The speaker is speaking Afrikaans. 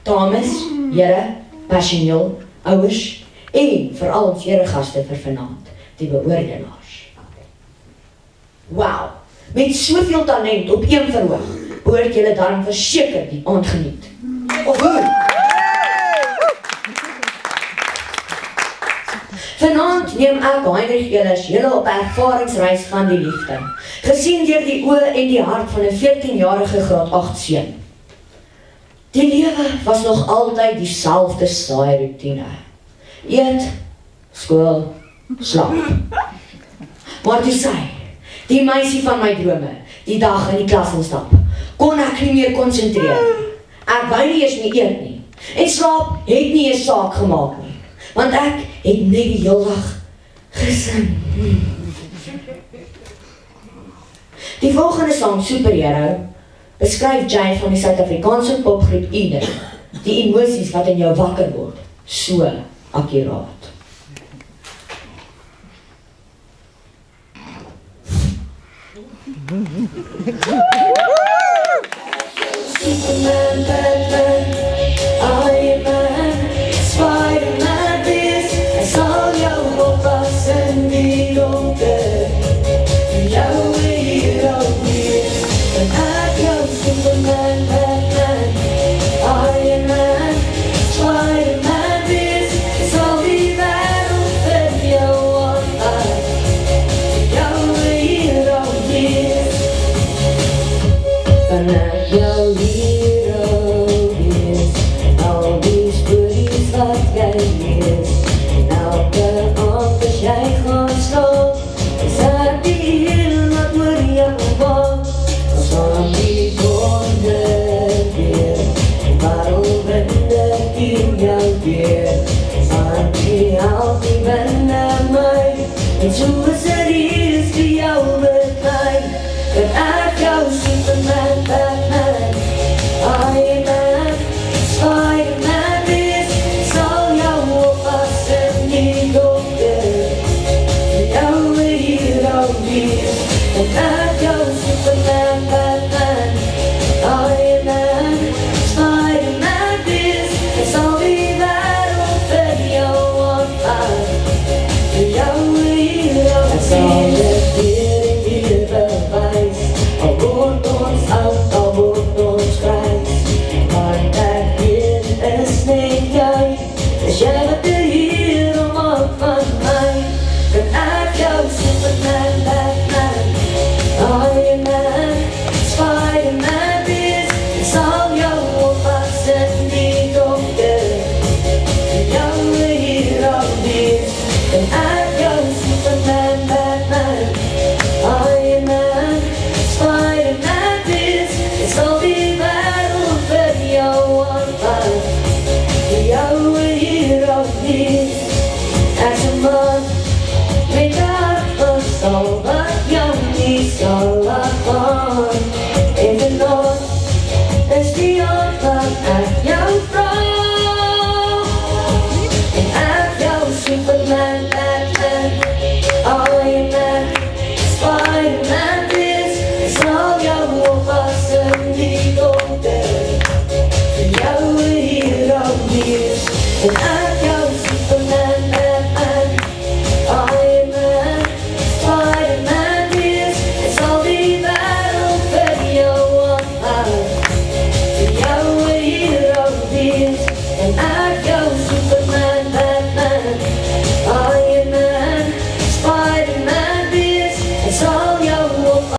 dames, here, personeel, ouers en veral ons eregaste vir vanaand, die beoordelaars. Wow, met soveel talent op een verhoog, behoort julle daarom verseker die aand geniet. Of hoe? Vanaand neem ek Heinrich Ehlers julle op ervaringsreis van die liefde, gesien deur die oë en die hart van 'n 14-jarige graad 8 seun. Die lewe was nog altyd dieselfde saai routine. Eet, skool, slaap. Maar toe sy, die meisie van my drome, die dag in die klas instap, kon ek nie meer konsentreer. Ek wou nie eers meer eet nie. En slaap het nie 'n saak gemaak nie, want ek het net die hele dag gesing. Die volgende sang, Superhero, beskryf Jay van die Suid-Afrikaanse popgroep Eden, die emosies wat in jou wakker word, so akkuraat. Superman, Batman, Iron Man, Spider-Man, this is all jou oppas in die donker. Jou hero hier, en ek jou Superman, Batman, Iron Man, Spider-Man, this is al die wêreld vir jou oppas. Jou hero hier, en ek jou hero is, al die stories wat jy lees, en elke aand as jy gaan slaap, is ek die heel wat oor jou waak, as aan die wonder weer, en parelwinde teen jou weer, aan die held die binne my, en soos het is die jou met my, en ek jou Superman, Batman, Iron Man, Spider-Man, this sal jou oppas in die donker, jou hero wees, en